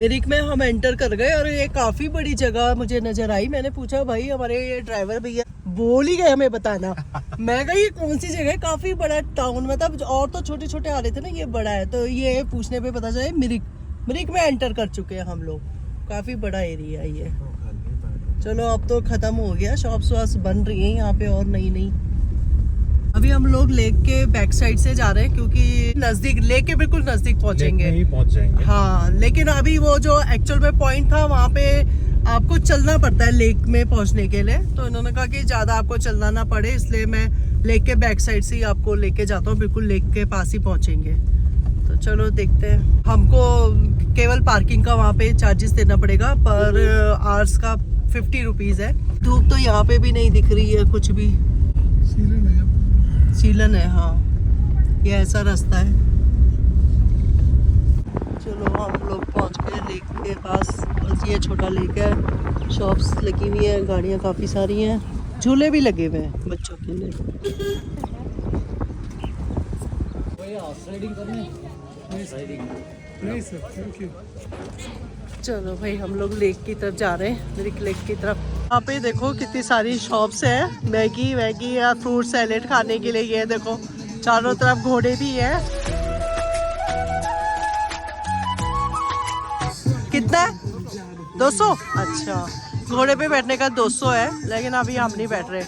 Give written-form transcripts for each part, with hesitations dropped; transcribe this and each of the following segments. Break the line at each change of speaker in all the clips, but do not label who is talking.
मिरिक में हम एंटर कर गए और ये काफी बड़ी जगह मुझे नजर आई। मैंने पूछा भाई हमारे ये ड्राइवर भैया बोल ही गए हमें बताना। मैं कहा ये कौन सी जगह है, काफी बड़ा टाउन, मतलब और तो छोटे छोटे आ रहे थे ना, ये बड़ा है। तो ये पूछने पे पता चला मिरिक में एंटर कर चुके हैं हम लोग। काफी बड़ा एरिया है ये। चलो अब तो खत्म हो गया, शॉप्स वॉप्स बन रही है यहाँ पे और नई। अभी हम लोग लेक के बैक साइड से जा रहे हैं क्योंकि नजदीक, लेक के बिल्कुल नजदीक पहुंचेंगे।
पहुंच जाएंगे।
हाँ, लेकिन अभी वो जो एक्चुअल में पॉइंट था वहाँ पे आपको चलना पड़ता है लेक में पहुंचने के लिए। तो इन्होंने कहा कि ज्यादा आपको चलना ना पड़े, इसलिए मैं लेक के बैक साइड से ही आपको लेके जाता हूँ, बिल्कुल लेक के पास ही पहुंचेंगे। तो चलो देखते हैं। हमको केवल पार्किंग का वहाँ पे चार्जेस देना पड़ेगा, पर आवर्स का 50 रुपीज है। धूप तो यहाँ पे भी नहीं दिख रही है कुछ भी, सीलन है। हाँ, ये ऐसा रास्ता है। चलो हम लोग पहुँच गए लेक के पास। बस ये छोटा लेक है, शॉप्स लगी हुई है, गाड़ियाँ काफ़ी सारी हैं, झूले भी लगे हुए हैं बच्चों के लिए। चलो भाई हम लोग लेक की तरफ जा रहे हैं, मिरिक लेक की तरफ। यहाँ पे देखो कितनी सारी शॉप्स हैं, मैगी या फ्रूट सैलेड खाने के लिए। ये देखो चारों तरफ घोड़े भी हैं। कितना है? 200? अच्छा, घोड़े पे बैठने का 200 है, लेकिन अभी हम नहीं बैठ रहे।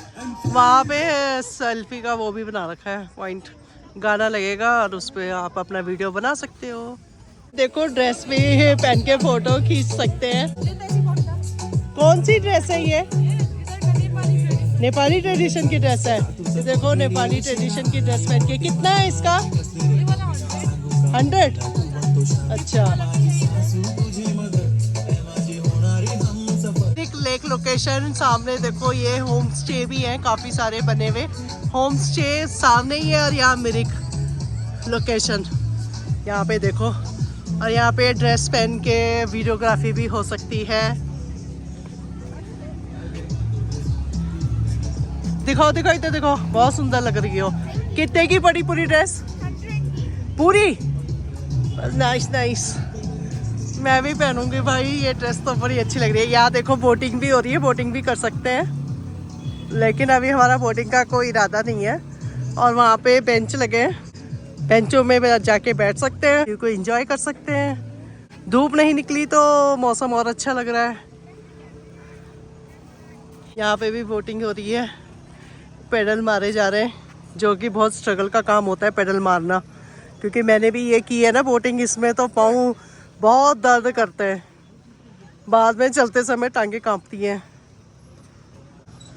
वहाँ पे सेल्फी का वो भी बना रखा है पॉइंट, गाना लगेगा और उस पर आप अपना वीडियो बना सकते हो। देखो ड्रेस भी पहन के फोटो खींच सकते हैं। कौन सी ड्रेस है ये? नेपाली ट्रेडिशन की ड्रेस है। ये देखो नेपाली ट्रेडिशन की ड्रेस पहन के। कितना है इसका? 100? अच्छा। एक लेक लोकेशन सामने देखो, ये होम स्टे भी है, काफी सारे बने हुए होम स्टे सामने ही है। और यहाँ मिरिक लोकेशन यहाँ पे देखो, और यहाँ पे ड्रेस पहन के वीडियोग्राफी भी हो सकती है। दिखाओ इधर देखो, बहुत सुंदर लग रही हो। कितने की पड़ी पूरी ड्रेस? पूरी? नाइस। मैं भी पहनूंगी भाई, ये ड्रेस तो बड़ी अच्छी लग रही है। यहाँ देखो बोटिंग भी हो रही है, बोटिंग भी कर सकते हैं, लेकिन अभी हमारा बोटिंग का कोई इरादा नहीं है। और वहाँ पे बेंच लगे हैं, बेंचों में जाके बैठ सकते हैं, व्यू को एंजॉय कर सकते हैं। धूप नहीं निकली तो मौसम और अच्छा लग रहा है। यहाँ पे भी बोटिंग हो रही है, पेडल मारे जा रहे हैं, जो कि बहुत स्ट्रगल का काम होता है पेडल मारना, क्योंकि मैंने भी ये की है ना बोटिंग, इसमें तो पाँव बहुत दर्द करते हैं, बाद में चलते समय टांगे कांपती हैं।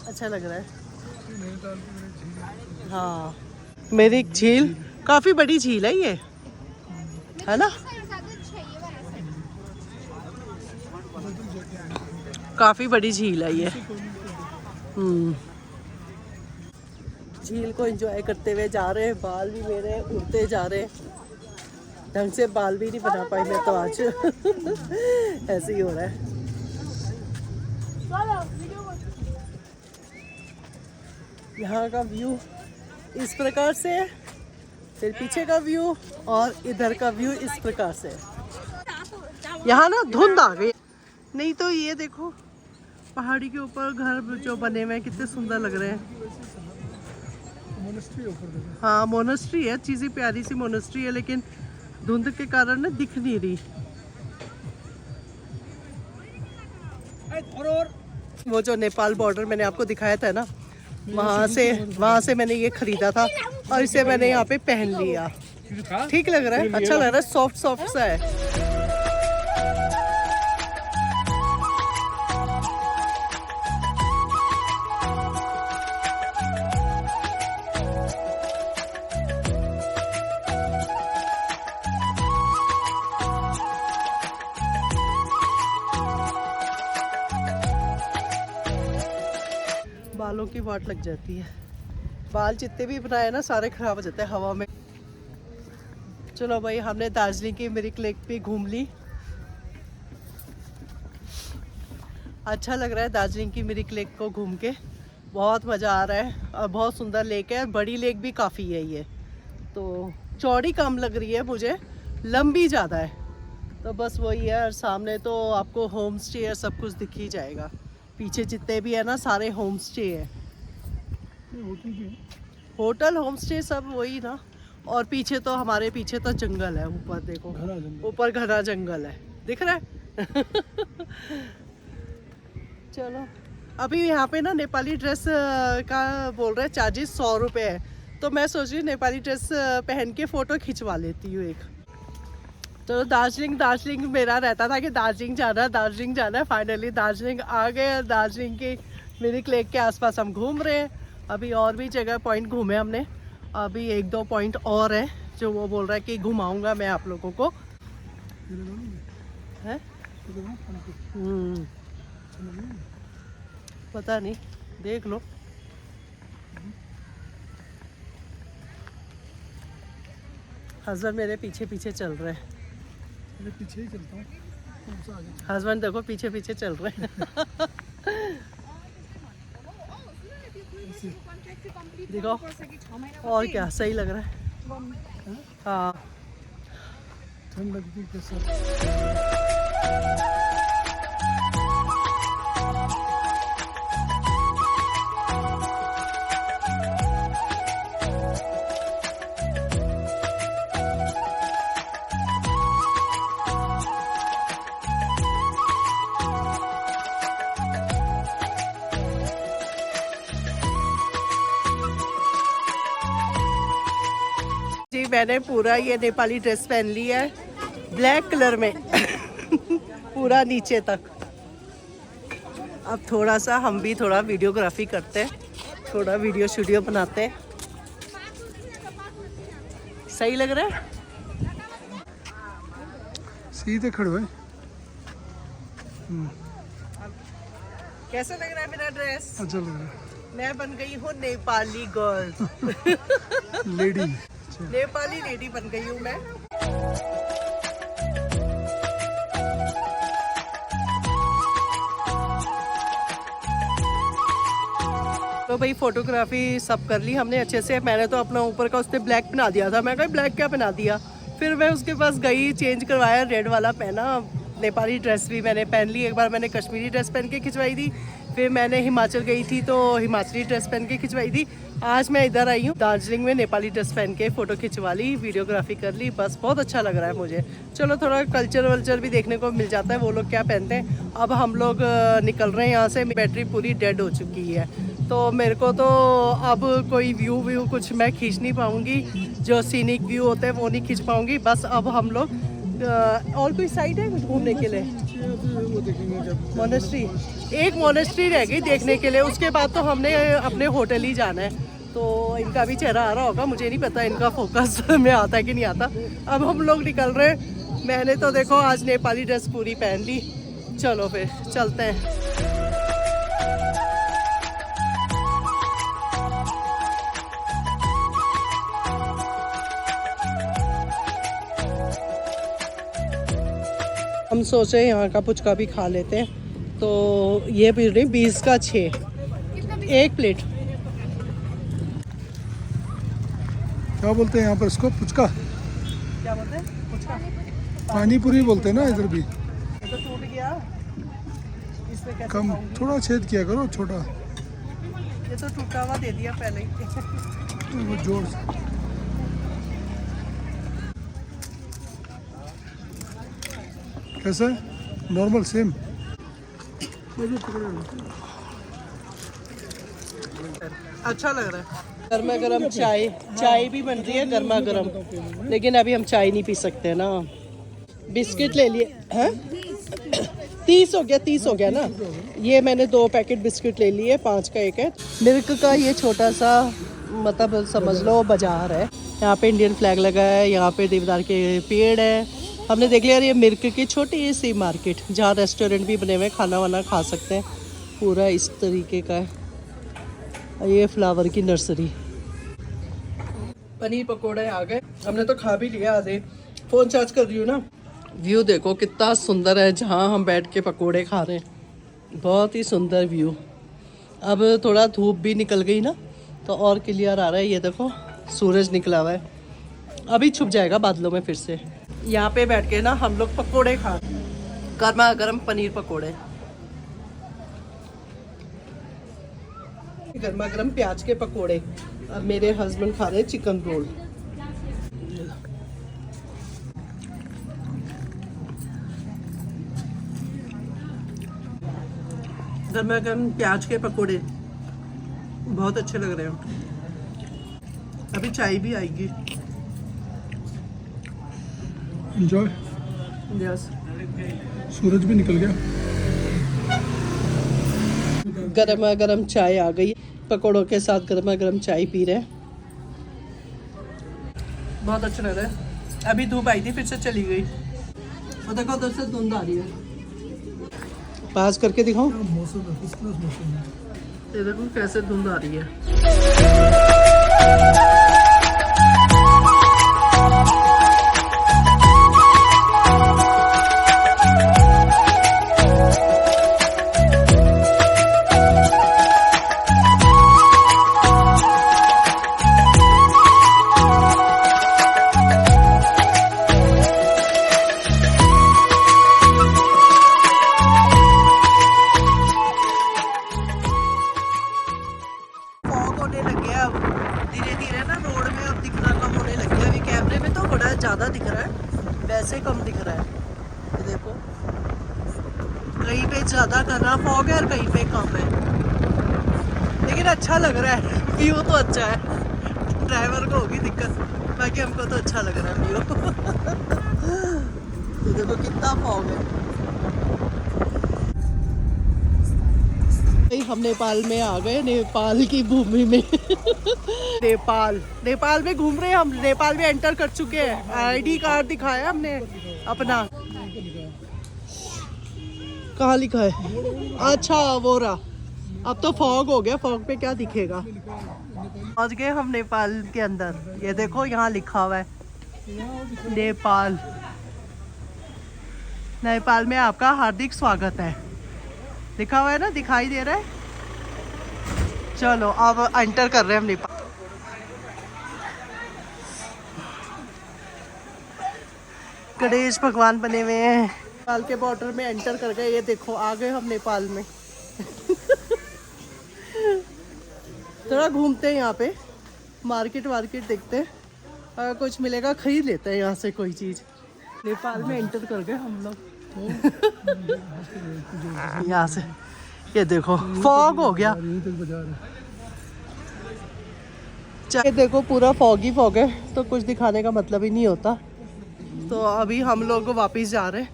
अच्छा लग रहा है। हाँ, मेरी झील काफी बड़ी झील है ये, है ना? काफी बड़ी झील है ये। झील को एंजॉय करते हुए जा रहे हैं। बाल भी मेरे उड़ते जा रहे हैं, ढंग से बाल भी नहीं बना पाई मैं तो आज। ऐसे ही हो रहा है। यहाँ का व्यू इस प्रकार से है, फिर पीछे का व्यू और इधर का व्यू इस प्रकार से है। यहाँ ना धुंध आ गई, नहीं तो ये देखो पहाड़ी के ऊपर घर जो बने हुए हैं कितने सुंदर लग रहे हैं। हाँ, मोनेस्ट्री है, चीज़ी प्यारी सी मोनेस्ट्री है, लेकिन धुंध के कारण ना दिख नहीं रही। वो जो नेपाल बॉर्डर मैंने आपको दिखाया था ना, वहाँ से मैंने ये खरीदा था और इसे मैंने यहाँ पे पहन लिया। ठीक लग रहा है, अच्छा लग रहा है, सॉफ्ट सा है। बालों की वाट लग जाती है, बाल जितने भी बनाए ना सारे खराब हो जाते हैं हवा में। चलो भाई, हमने दार्जिलिंग की मिरिक लेक पे घूम ली। अच्छा लग रहा है दार्जिलिंग की मिरिक लेक को घूम के, बहुत मज़ा आ रहा है और बहुत सुंदर लेक है। बड़ी लेक भी काफ़ी है ये, तो चौड़ी कम लग रही है मुझे, लंबी ज़्यादा है। तो बस वही है। और सामने तो आपको होम स्टे सब कुछ दिख ही जाएगा। पीछे जितने भी है ना सारे होम स्टे है, होटल होम स्टे सब वही ना। और पीछे तो हमारे पीछे तो जंगल है, ऊपर देखो, ऊपर घना जंगल है, दिख रहा है। चलो अभी यहाँ पे ना नेपाली ड्रेस का बोल रहे हैं चार्जेस 100 रुपये है। तो मैं सोच रही हूँ नेपाली ड्रेस पहन के फ़ोटो खिंचवा लेती हूँ एक। तो दार्जिलिंग मेरा रहता था कि दार्जिलिंग जाना है। फाइनली दार्जिलिंग आ गए। दार्जिलिंग के मिरिक लेक के आसपास हम घूम रहे हैं। अभी और भी जगह पॉइंट घूमे हमने, अभी 1-2 पॉइंट और है जो वो बोल रहा है कि घुमाऊंगा मैं आप लोगों को है। पता नहीं, देख लो। हस्बैंड मेरे पीछे पीछे चल रहे हैं।
मैं पीछे ही चलता हूँ।
हस्बैंड देखो पीछे पीछे चल रहे हैं। देखो और क्या सही लग रहा है। हाँ
ठंड लगती कैसा।
जी मैंने पूरा ये नेपाली ड्रेस पहन ली है ब्लैक कलर में। पूरा नीचे तक। अब थोड़ा सा हम भी थोड़ा वीडियोग्राफी करते हैं, थोड़ा वीडियो बनाते हैं। सही लग रहा है?
सीधे खड़े हुए।
कैसा लग रहा है मेरा ड्रेस?
अच्छा लग रहा है।
मैं बन गई हूँ Nepali girl.
Lady.
Nepali lady बन गई हूँ मैं। तो भाई फोटोग्राफी सब कर ली हमने अच्छे से। मैंने तो अपना ऊपर का उसने ब्लैक पहना दिया था। मैं कहा ब्लैक क्या पहना दिया। फिर मैं उसके पास गई, चेंज करवाया, रेड वाला पहना। नेपाली ड्रेस भी मैंने पहन ली। एक बार मैंने कश्मीरी ड्रेस पहन के खिंचवाई थी, फिर मैंने हिमाचल गई थी तो हिमाचली ड्रेस पहन के खिंचवाई थी। आज मैं इधर आई हूँ दार्जिलिंग में, नेपाली ड्रेस पहन के फ़ोटो खिंचवा ली, वीडियोग्राफी कर ली। बस बहुत अच्छा लग रहा है मुझे। चलो थोड़ा कल्चर वल्चर भी देखने को मिल जाता है, वो लोग क्या पहनते हैं। अब हम लोग निकल रहे हैं यहाँ से। बैटरी पूरी डेड हो चुकी है तो मेरे को तो अब कोई व्यू कुछ मैं खींच नहीं पाऊँगी। जो सीनिक व्यू होते हैं वो नहीं खींच पाऊँगी। बस अब हम लोग और कोई साइड है कुछ घूमने के लिए? मोनेस्ट्री, एक मोनेस्ट्री रह गई देखने के लिए। उसके बाद तो हमने अपने होटल ही जाना है। तो इनका भी चेहरा आ रहा होगा, मुझे नहीं पता इनका फोकस में आता है कि नहीं आता। अब हम लोग निकल रहे हैं। मैंने तो देखो आज नेपाली ड्रेस पूरी पहन ली। चलो फिर चलते हैं। हम सोचे यहाँ का पुचका भी खा लेते हैं। तो ये भी 20 का 6, एक प्लेट।
क्या बोलते हैं यहाँ पर इसको? पुचका।
क्या बोलते हैं? पुचका।
पानी पूरी बोलते हैं ना इधर भी।
ये तो टूट गया, इसमें कैसे
कम
खाऊंगी?
थोड़ा छेद किया करो, छोटा।
ये तो टूटा हुआ दे दिया पहले ही।
वो जोर से। कैसा है? Normal same.
अच्छा लग रहा है। गर्मा गर्म चाय भी बन रही है गर्मा गर्म। लेकिन अभी हम चाय नहीं पी सकते ना। बिस्किट ले लिए हैं? 30 हो गया ना। ये मैंने 2 पैकेट बिस्किट ले लिए, 5 का एक है। मिल्क का ये छोटा सा मतलब समझ लो बाजार है। यहाँ पे इंडियन फ्लैग लगा है, यहाँ पे देवदार के पेड़ है। हमने देख लिया ये मिल्क की छोटी सी मार्केट, जहाँ रेस्टोरेंट भी बने हुए, खाना वाना खा सकते हैं। पूरा इस तरीके का है। ये फ्लावर की नर्सरी। पनीर पकोड़े आ गए, हमने तो खा भी लिया आधे। फ़ोन चार्ज कर रही हूँ ना। व्यू देखो कितना सुंदर है जहाँ हम बैठ के पकोड़े खा रहे हैं। बहुत ही सुंदर व्यू। अब थोड़ा धूप भी निकल गई ना तो और क्लियर आ रहा है। ये देखो सूरज निकला हुआ है, अभी छुप जाएगा बादलों में फिर से। यहाँ पे बैठ के ना हम लोग पकोड़े खा, गर्मा गर्म पनीर पकोड़े, गर्मा गर्म प्याज के पकोड़े। अब मेरे हस्बैंड खा रहे हैं चिकन रोल। गर्मा गर्म प्याज के पकोड़े बहुत अच्छे लग रहे हैं। अभी चाय भी आएगी।
एंजॉय।
यस।
सूरज भी निकल गया।
गर्मा गर्म चाय आ गई, पकोड़ों के साथ गर्मा गर्म चाय पी रहे हैं। बहुत अच्छा लग रहा है। अभी धूप आई थी फिर से चली गई। और देखो उधर से धुंध आ रही है। पास करके दिखाओ।
मौसम है, फर्स्ट क्लास मौसम है।
ये देखो कैसे धुंध आ रही है। ज़्यादा दिख रहा है, वैसे कम दिख रहा है। ये देखो कहीं पे ज़्यादा करना फॉग है और कहीं पे कम है, लेकिन अच्छा लग रहा है। व्यू तो अच्छा है, ड्राइवर को होगी दिक्कत, बाकी हमको तो अच्छा लग रहा है व्यू। ये देखो कितना फॉग है। हम नेपाल में आ गए, नेपाल की भूमि में। नेपाल में घूम रहे हैं हम। नेपाल में एंटर कर चुके हैं। आईडी कार्ड दिखाया हमने अपना। कहाँ लिखा है? अच्छा वो रहा। अब तो फॉग हो गया, फॉग पे क्या दिखेगा। पहुंच गए हम नेपाल के अंदर। ये देखो यहाँ लिखा हुआ है नेपाल। नेपाल में आपका हार्दिक स्वागत है लिखा हुआ है ना, दिखाई दे रहा है। चलो अब एंटर कर रहे हैं हम नेपाल। गणेश भगवान बने हुए हैं। नेपाल के बॉर्डर में एंटर कर गए। ये देखो आ गए हम नेपाल में। थोड़ा घूमते हैं यहाँ पे, मार्केट वार्केट देखते हैं, अगर कुछ मिलेगा खरीद लेते हैं यहाँ से कोई चीज़। नेपाल में एंटर कर गए हम लोग। यहाँ से ये देखो फॉग हो गया। ये देखो पूरा फॉग ही फॉग है, तो कुछ दिखाने का मतलब ही नहीं होता। तो अभी हम लोग वापस जा रहे हैं।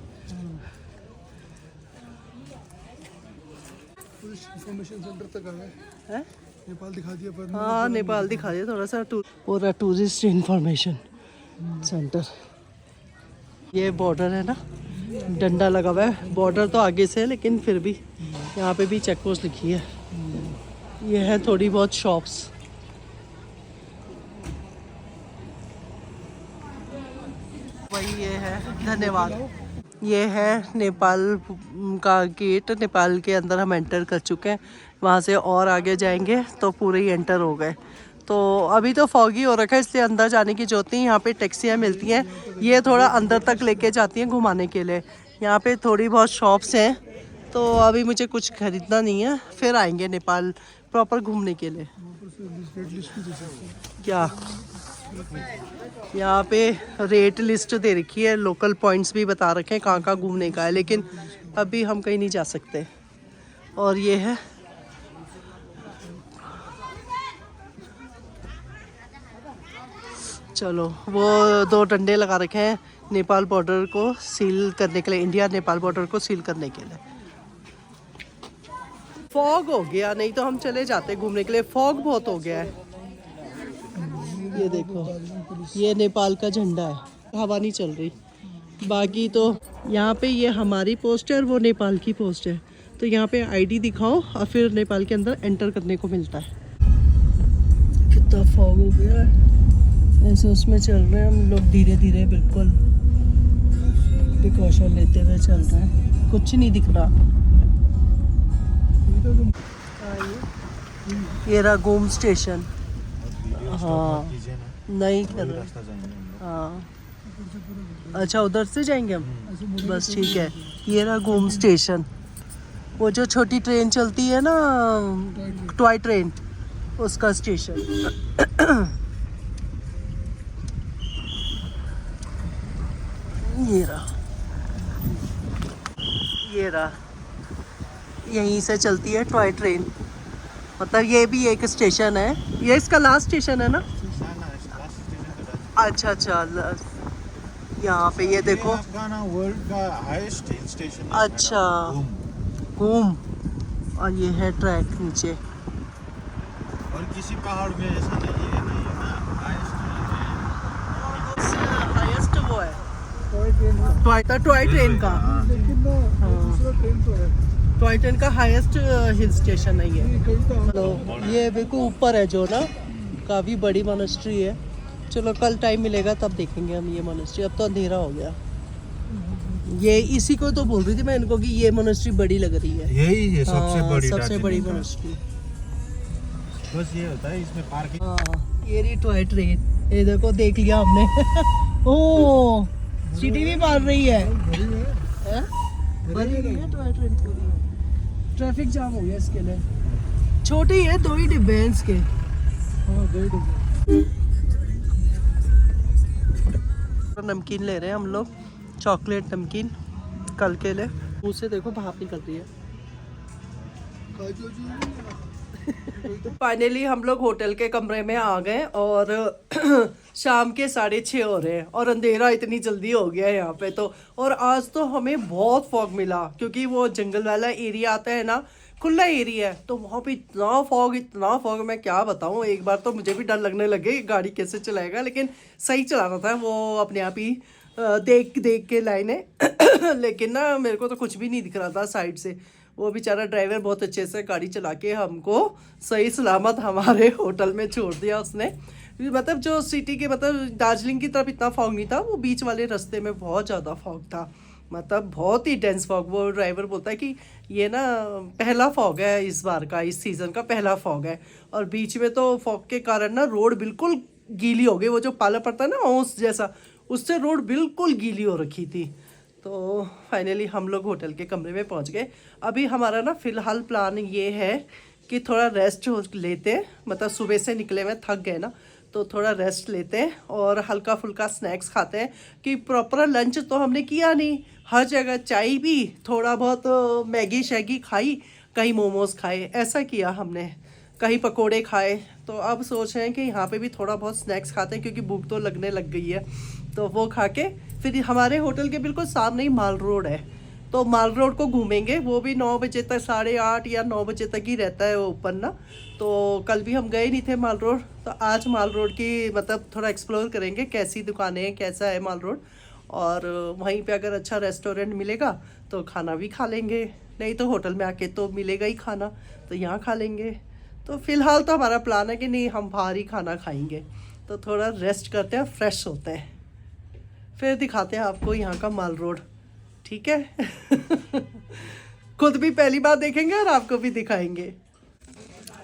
इंफॉर्मेशन सेंटर तक आ गए
हैं?
नेपाल दिखा दिया पर।
हाँ नेपाल दिखा दिया थोड़ा सा। पूरा टूरिस्ट इंफॉर्मेशन सेंटर। ये बॉर्डर है ना, डंडा लगा हुआ है। बॉर्डर तो आगे से है लेकिन फिर भी यहाँ पे भी चेक पोस्ट लिखी है। ये है थोड़ी बहुत शॉप्स। वही ये है। धन्यवाद। ये है नेपाल का गेट। नेपाल के अंदर हम एंटर कर चुके हैं। वहाँ से और आगे जाएंगे तो पूरे ही एंटर हो गए। तो अभी तो फॉगी हो रखा है इसलिए अंदर जाने की जरूरत नहीं। यहाँ पे टैक्सियाँ मिलती हैं, ये थोड़ा अंदर तक लेके जाती हैं घुमाने के लिए। यहाँ पे थोड़ी बहुत शॉप्स हैं, तो अभी मुझे कुछ खरीदना नहीं है, फिर आएंगे नेपाल प्रॉपर घूमने के लिए। क्या यहाँ पे रेट लिस्ट दे रखी है, लोकल पॉइंट्स भी बता रखे हैं कहाँ कहाँ घूमने का है, लेकिन अभी हम कहीं नहीं जा सकते। और ये है चलो वो 2 डंडे लगा रखे हैं नेपाल बॉर्डर को सील करने के लिए, इंडिया नेपाल बॉर्डर को सील करने के लिए। फॉग हो गया, नहीं तो हम चले जाते घूमने के लिए। फॉग बहुत हो गया है। ये देखो ये नेपाल का झंडा है, हवा नहीं चल रही। बाकी तो यहाँ पे ये हमारी पोस्ट है और वो नेपाल की पोस्ट है। तो यहाँ पे आईडी दिखाओ और फिर नेपाल के अंदर एंटर करने को मिलता है। कितना फॉग हो गया है, ऐसे उसमें चल रहे हैं हम लोग धीरे धीरे, बिल्कुल प्रिकॉशन लेते हुए चल रहे हैं। कुछ नहीं दिख रहा। ये रहा घूम स्टेशन। हाँ नहीं कर रहे। हाँ अच्छा उधर से जाएंगे हम, बस ठीक है। ये रहा घूम स्टेशन, वो जो छोटी ट्रेन चलती है ना, टॉय ट्रेन, उसका स्टेशन। ये रहा, ये रहा, यहीं से चलती है टॉय ट्रेन। मतलब ये भी एक स्टेशन है, ये इसका लास्ट स्टेशन है ना? अच्छा अच्छा, यहाँ पे ये देखो।
गाना वर्ल्ड का हाईएस्ट हिल स्टेशन है।
अच्छा,
मैडम,
घूम, और ये है ट्रैक नीचे।
और किसी पहाड़ में ऐसा नहीं है ना,
हाईएस्ट वो है
टॉय ट्रेन
टॉय ट्रेन का,
लेकिन ना दूसरा ट्रेन तो है,
टॉय ट्रेन का हाईएस्ट हिल स्टेशन है ये।
ये कहीं तो
चलो ये बिल्कुल ऊपर है जो ना, काफ़ी बड़ी मोनेस्ट्री है। चलो कल टाइम मिलेगा तब देखेंगे हम ये मोनेस्ट्री, अब तो अंधेरा हो गया। ये इसी को तो बोल रही थी मैं इनको कि ये मोनेस्ट्री बड़ी लग रही है।
यही है सबसे बड़ी
सबसे
दार्जिलिंग
बड़ी
का।
मोनेस्ट्री।
बस ये होता है इसमें पार्किंग।
हाँ, ये रही टॉय ट्रेन, ये देखो देख लिया हमने। ओ सीटी भी मार रही है,
भरी में
हैं? भरी हुई है टॉय ट्रेन पूरी। ट्रैफिक जाम हो गया इसके लिए। छोटी है, 2 ही डिब्बे हैं इसके।
हाँ 2 डिब्बे।
नमकीन ले रहे हैं हम लोग, चॉकलेट नमकीन कल के लिए। मुँह से देखो भाप निकल रही है। फाइनली हम लोग होटल के कमरे में आ गए और शाम के 6:30 हो रहे हैं और अंधेरा इतनी जल्दी हो गया है यहाँ पे तो। और आज तो हमें बहुत फॉग मिला क्योंकि वो जंगल वाला एरिया आता है ना, खुला एरिया है, तो वहाँ पे इतना फॉग मैं क्या बताऊँ। एक बार तो मुझे भी डर लगने लगे गाड़ी कैसे चलाएगा, लेकिन सही चला रहा था वो अपने आप ही, देख देख के लाइनें। लेकिन ना मेरे को तो कुछ भी नहीं दिख रहा था साइड से। वो बेचारा ड्राइवर बहुत अच्छे से गाड़ी चला के हमको सही सलामत हमारे होटल में छोड़ दिया उसने। मतलब जो सिटी के, मतलब दार्जिलिंग की तरफ इतना फॉग नहीं था, वो बीच वाले रास्ते में बहुत ज़्यादा फॉग था, मतलब बहुत ही डेंस फॉग। वो ड्राइवर बोलता है कि ये ना पहला फॉग है इस बार का, इस सीज़न का पहला फॉग है। और बीच में तो फॉग के कारण ना रोड बिल्कुल गीली हो गई, वो जो पाला पड़ता है ना ओस जैसा, उससे रोड बिल्कुल गीली हो रखी थी। तो फाइनली हम लोग होटल के कमरे में पहुंच गए। अभी हमारा ना फ़िलहाल प्लान ये है कि थोड़ा रेस्ट लेते हैं, मतलब सुबह से निकले हुए थक गए ना, तो थोड़ा रेस्ट लेते हैं और हल्का फुल्का स्नैक्स खाते हैं। कि प्रॉपर लंच तो हमने किया नहीं, हर जगह चाय पी, थोड़ा बहुत मैगी शैगी खाई, कहीं मोमोज खाए, ऐसा किया हमने, कहीं पकोड़े खाए। तो अब सोच रहे हैं कि यहाँ पे भी थोड़ा बहुत स्नैक्स खाते हैं क्योंकि भूख तो लगने लग गई है। तो वो खा के फिर हमारे होटल के बिल्कुल सामने ही माल रोड है, तो माल रोड को घूमेंगे। वो भी 9 बजे तक, 8:30 या 9 बजे तक ही रहता है वो ओपन ना। तो कल भी हम गए नहीं थे माल रोड, तो आज माल रोड की मतलब थोड़ा एक्सप्लोर करेंगे, कैसी दुकानें हैं, कैसा है माल रोड। और वहीं पे अगर अच्छा रेस्टोरेंट मिलेगा तो खाना भी खा लेंगे, नहीं तो होटल में आके तो मिलेगा ही खाना, तो यहाँ खा लेंगे। तो फ़िलहाल तो हमारा प्लान है कि नहीं, हम बाहर ही खाना खाएंगे। तो थोड़ा रेस्ट करते हैं, फ्रेश होते हैं, फिर दिखाते हैं आपको यहाँ का माल रोड, ठीक है। खुद भी पहली बार देखेंगे और आपको भी दिखाएंगे।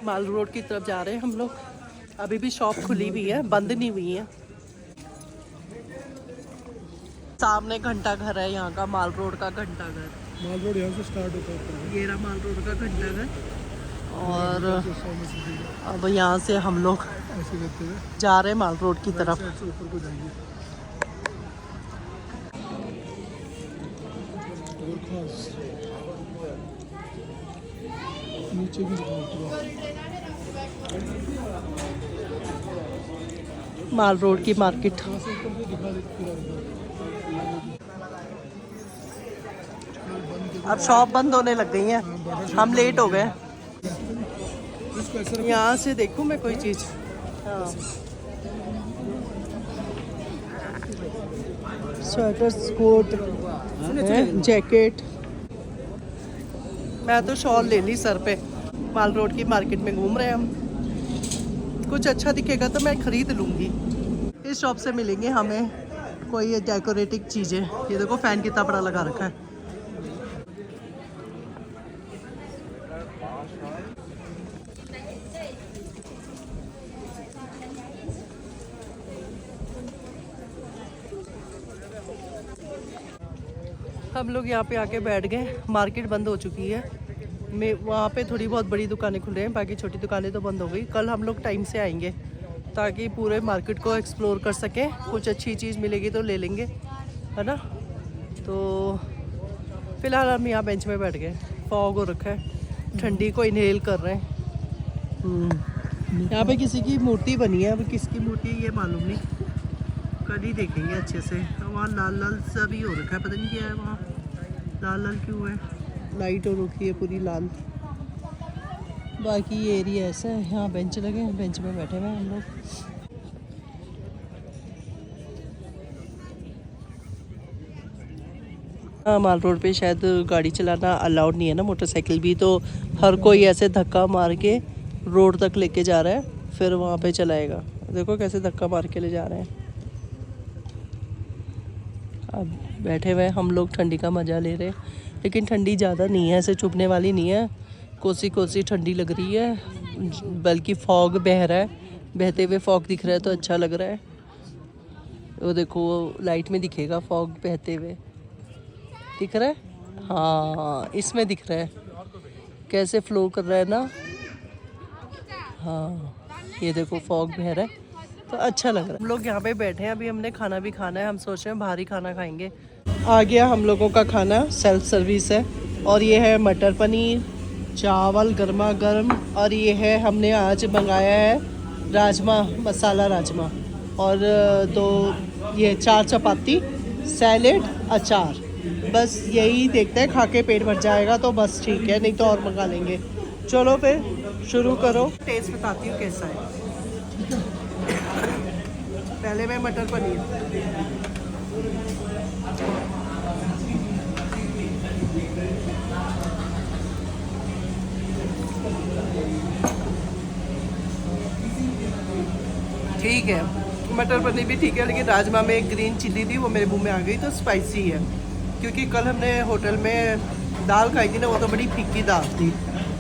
माल रोड की तरफ जा रहे हैं हम लोग। अभी भी शॉप खुली हुई है, बंद नहीं हुई है। सामने घंटा घर है यहाँ का, माल रोड का घंटा घर।
माल रोड यहाँ से स्टार्ट होता है।
ये रहा माल रोड का घंटा घर। और अब यहाँ से हम लोग
ऐसे करते हुए
जा रहे हैं माल रोड की तरफ।
ऐसे ऊपर को जाएंगे और खास नीचे भी दिखाओ।
माल रोड की मार्केट।
यहाँ से ऊपर से दिखा देते।
अब शॉप बंद होने लग गई हैं, हम लेट हो गए।
इसको ऐसे रखो।
यहाँ से देखूँ मैं कोई चीज़। हाँ, स्वेटर, कोट, जैकेट। मैं तो शॉल ले ली सर पे। माल रोड की मार्केट में घूम रहे हैं हम, कुछ अच्छा दिखेगा तो मैं खरीद लूँगी। इस शॉप से मिलेंगे हमें कोई डेकोरेटिव चीज़ें। ये देखो फैन कितना बड़ा लगा रखा है। हम लोग यहाँ पे आके बैठ गए। मार्केट बंद हो चुकी है। मैं वहाँ पे थोड़ी बहुत बड़ी दुकानें खुल रही हैं, बाकी छोटी दुकानें तो बंद हो गई। कल हम लोग टाइम से आएंगे ताकि पूरे मार्केट को एक्सप्लोर कर सकें। कुछ अच्छी चीज़ मिलेगी तो ले लेंगे, है ना। तो फ़िलहाल हम यहाँ बेंच में बैठ गए। फॉग हो रखा है, ठंडी को इनहेल कर रहे हैं। यहाँ पे किसी की मूर्ति बनी है, अब किसकी मूर्ति है ये मालूम नहीं, कल ही देखेंगे अच्छे से। वहाँ लाल लाल सा भी हो रखा है, पता नहीं क्या है वहाँ लाल लाल क्यों है। लाइट हो रखी है पूरी लाल। बाकी ये एरिया ऐसा है, यहाँ बेंच लगे हैं, बेंच में बैठे हुए हैं हम लोग। हाँ, माल रोड पे शायद गाड़ी चलाना अलाउड नहीं है ना, मोटरसाइकिल भी, तो हर कोई ऐसे धक्का मार के रोड तक लेके जा रहा है, फिर वहाँ पे चलाएगा। देखो कैसे धक्का मार के ले जा रहे हैं। अब बैठे हुए हम लोग ठंडी का मज़ा ले रहे हैं, लेकिन ठंडी ज़्यादा नहीं है, ऐसे चुभने वाली नहीं है। कोसी कोसी ठंडी लग रही है, बल्कि फॉग बह रहा है, बहते हुए फॉग दिख रहा है तो अच्छा लग रहा है। वो देखो लाइट में दिखेगा फॉग बहते हुए, दिख रहा है। हाँ, इसमें दिख रहा है कैसे फ्लो कर रहा है ना। हाँ, ये देखो फॉग बह रहा है तो अच्छा लग रहा है। हम लोग यहाँ पे बैठे हैं, अभी हमने खाना भी खाना है। हम सोच रहे हैं बाहर ही खाना खाएंगे। आ गया हम लोगों का खाना, सेल्फ सर्विस है। और ये है मटर पनीर, चावल गर्मा गर्म, और ये है हमने आज मंगाया है राजमा, मसाला राजमा, और 4 चपाती, सैलेड, अचार। बस यही देखते हैं, खा के पेट भर जाएगा तो बस ठीक है, नहीं तो और मंगा लेंगे। चलो फिर शुरू करो। टेस्ट बताती हूँ कैसा है। पहले मैं मटर पनीर। ठीक है, मटर पनीर भी ठीक है, लेकिन राजमा में एक ग्रीन चिल्ली थी, वो मेरे मुंह में आ गई तो स्पाइसी है। क्योंकि कल हमने होटल में दाल खाई थी ना, वो तो बड़ी फीकी दाल थी,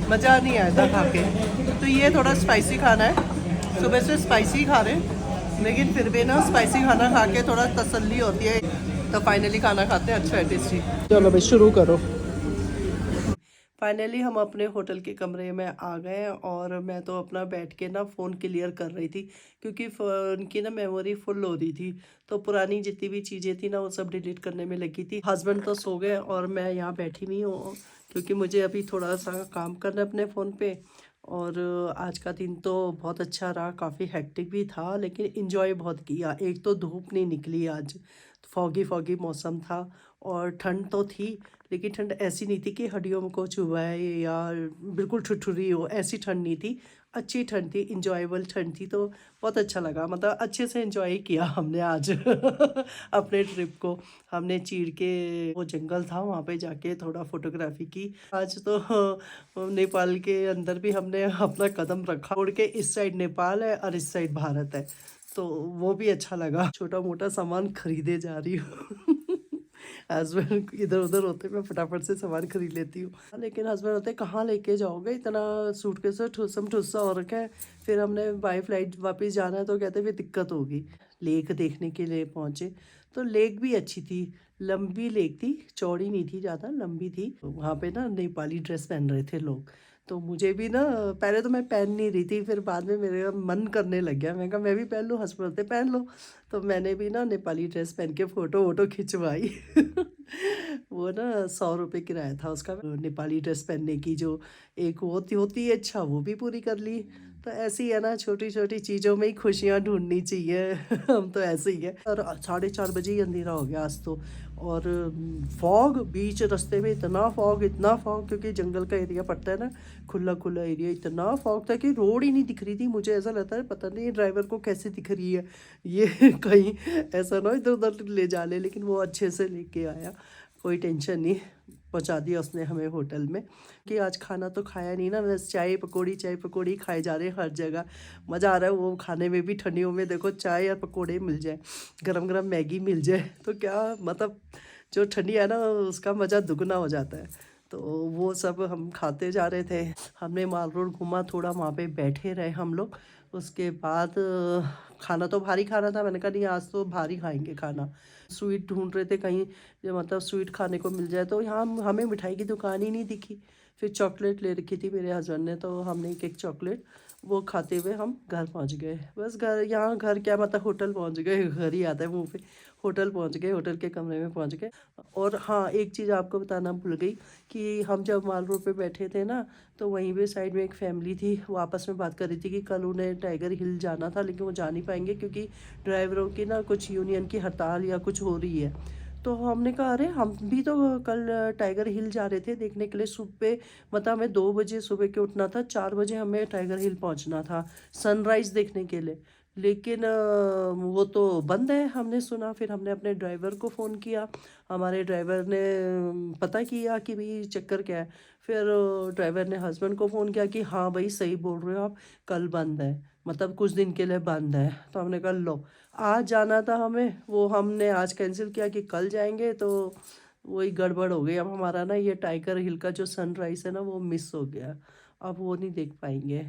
मज़ा नहीं आया था खा के। तो ये थोड़ा स्पाइसी खाना है, सुबह से स्पाइसी खा रहे हैं, लेकिन फिर भी ना स्पाइसी खाना खा के थोड़ा तसल्ली होती है, तो फाइनली खाना खाते हैं अच्छा है, टेस्टी। चलो भाई शुरू करो। फाइनली हम अपने होटल के कमरे में आ गए, और मैं तो अपना बैठ के ना फ़ोन क्लियर कर रही थी, क्योंकि फ़ोन की ना मेमोरी फुल हो रही थी, तो पुरानी जितनी भी चीज़ें थी ना वो सब डिलीट करने में लगी थी। हस्बैंड तो सो गए और मैं यहाँ बैठी हुई हूँ, क्योंकि मुझे अभी थोड़ा सा काम करना है अपने फ़ोन पे। और आज का दिन तो बहुत अच्छा रहा, काफ़ी हेक्टिक भी था, लेकिन इन्जॉय बहुत किया। एक तो धूप नहीं निकली आज, फॉगी फॉगी मौसम था, और ठंड तो थी, लेकिन ठंड ऐसी नहीं थी कि हड्डियों को चुभाए या बिल्कुल ठुठुरी हो, ऐसी ठंड नहीं थी। अच्छी ठंड थी, इंजॉयबल ठंड थी, तो बहुत अच्छा लगा। मतलब अच्छे से इंजॉय किया हमने आज अपने ट्रिप को। हमने चीड़ के वो जंगल था, वहाँ पे जाके थोड़ा फोटोग्राफी की। आज तो नेपाल के अंदर भी हमने अपना कदम रखा, छोड़ के इस साइड नेपाल है और इस साइड भारत है, तो वो भी अच्छा लगा। छोटा मोटा सामान खरीदे जा रही हूँ हस्बैंड इधर उधर होते मैं फटाफट से सामान खरीद लेती हूँ, लेकिन हस्बैंड होते कहाँ लेके जाओगे, इतना सूटकेस ठुसम ठुस्सा हो रखा है। फिर हमने बाई फ्लाइट वापस जाना है, तो कहते फिर दिक्कत होगी। लेक देखने के लिए पहुँचे, तो लेक भी अच्छी थी, लंबी लेक थी, चौड़ी नहीं थी ज़्यादा, लंबी थी। वहाँ पे ना नेपाली ड्रेस पहन रहे थे लोग, तो मुझे भी ना, पहले तो मैं पहन नहीं रही थी, फिर बाद में मेरा मन करने लग गया, मैं कहा मैं भी पहन लूँ, हस्बैंड बोलते पहन लो, तो मैंने भी ना नेपाली ड्रेस पहन के फ़ोटो वोटो खिंचवाई वो ना 100 रुपये किराया था उसका, नेपाली ड्रेस पहनने की, जो एक होती है इच्छा, वो भी पूरी कर ली। तो ऐसे ही है ना, छोटी छोटी चीज़ों में ही खुशियाँ ढूंढनी चाहिए हम तो ऐसे ही है। और 4:30 बजे ही अंधेरा हो गया आज तो, और फॉग बीच रास्ते में, इतना फॉग, क्योंकि जंगल का एरिया पड़ता है ना, खुला खुला एरिया, इतना फॉग था कि रोड ही नहीं दिख रही थी। मुझे ऐसा लगता है पता नहीं ड्राइवर को कैसे दिख रही है ये कहीं ऐसा ना इधर उधर ले जा ले, लेकिन वो अच्छे से लेके आया, कोई टेंशन नहीं, पहुंचा दिया उसने हमें होटल में। कि आज खाना तो खाया नहीं ना, बस चाय पकौड़ी खाए जा रहे हैं हर जगह। मज़ा आ रहा है वो खाने में भी, ठंडियों में देखो चाय और पकौड़े मिल जाए, गरम गरम मैगी मिल जाए, तो क्या मतलब जो ठंडी है ना उसका मज़ा दुगना हो जाता है। तो वो सब हम खाते जा रहे थे। हमने माल रोड घूमा थोड़ा, वहाँ पे बैठे रहे हम लोग, उसके बाद खाना तो भारी खाना था, मैंने कहा नहीं आज तो भारी खाएंगे खाना। स्वीट ढूंढ रहे थे कहीं जो मतलब स्वीट खाने को मिल जाए, तो यहाँ हमें मिठाई की दुकान ही नहीं दिखी। फिर चॉकलेट ले रखी थी मेरे हस्बैंड ने, तो हमने एक चॉकलेट वो खाते हुए हम घर पहुंच गए। बस घर, यहाँ घर क्या मतलब होटल पहुंच गए, घर ही आता है मुंह पे, होटल पहुंच गए, होटल के कमरे में पहुंच गए। और हाँ, एक चीज़ आपको बताना भूल गई कि हम जब माल रोड पे बैठे थे ना, तो वहीं पे साइड में एक फैमिली थी, वो आपस में बात कर रही थी कि कल उन्हें टाइगर हिल जाना था लेकिन वो जा नहीं पाएंगे क्योंकि ड्राइवरों की ना कुछ यूनियन की हड़ताल या कुछ हो रही है। तो हमने कहा अरे हम भी तो कल टाइगर हिल जा रहे थे देखने के लिए सुबह, मतलब हमें 2 बजे सुबह के उठना था, 4 बजे हमें टाइगर हिल पहुंचना था सनराइज़ देखने के लिए, लेकिन वो तो बंद है हमने सुना। फिर हमने अपने ड्राइवर को फ़ोन किया, हमारे ड्राइवर ने पता किया कि भाई चक्कर क्या है। फिर ड्राइवर ने हस्बैंड को फ़ोन किया कि हाँ भाई सही बोल रहे हो आप, कल बंद है, मतलब कुछ दिन के लिए बंद है। तो हमने कहा लो, आज जाना था हमें, वो हमने आज कैंसिल किया कि कल जाएंगे, तो वही गड़बड़ हो गई। अब हमारा ना ये टाइगर हिल का जो सनराइज़ है ना वो मिस हो गया, अब वो नहीं देख पाएंगे।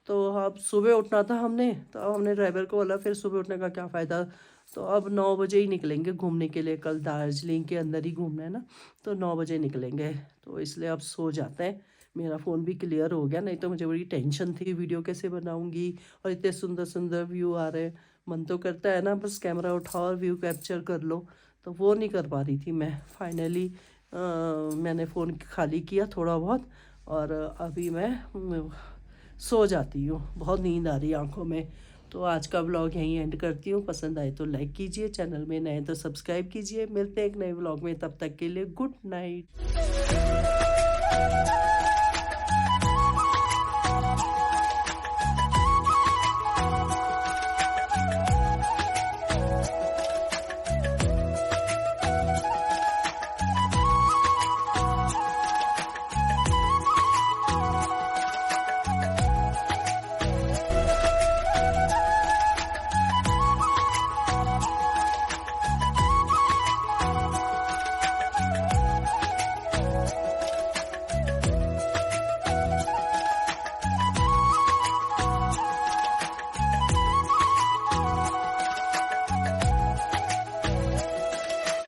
तो अब सुबह उठना था हमने, तो अब हमने ड्राइवर को बोला फिर सुबह उठने का क्या फ़ायदा, तो अब 9 बजे ही निकलेंगे घूमने के लिए, कल दार्जिलिंग के अंदर ही घूमना है ना, तो 9 बजे निकलेंगे। तो इसलिए अब सो जाते हैं। मेरा फ़ोन भी क्लियर हो गया, नहीं तो मुझे बड़ी टेंशन थी वीडियो कैसे बनाऊंगी, और इतने सुंदर सुंदर व्यू आ रहे हैं, मन तो करता है ना बस कैमरा उठाओ और व्यू कैप्चर कर लो, तो वो नहीं कर पा रही थी मैं। फाइनली मैंने फ़ोन खाली किया थोड़ा बहुत, और अभी मैं सो जाती हूँ, बहुत नींद आ रही है आंखों में। तो आज का व्लॉग यहीं एंड करती हूँ, पसंद आए तो लाइक कीजिए, चैनल में नए तो सब्सक्राइब कीजिए। मिलते हैं एक नए व्लॉग में, तब तक के लिए गुड नाइट।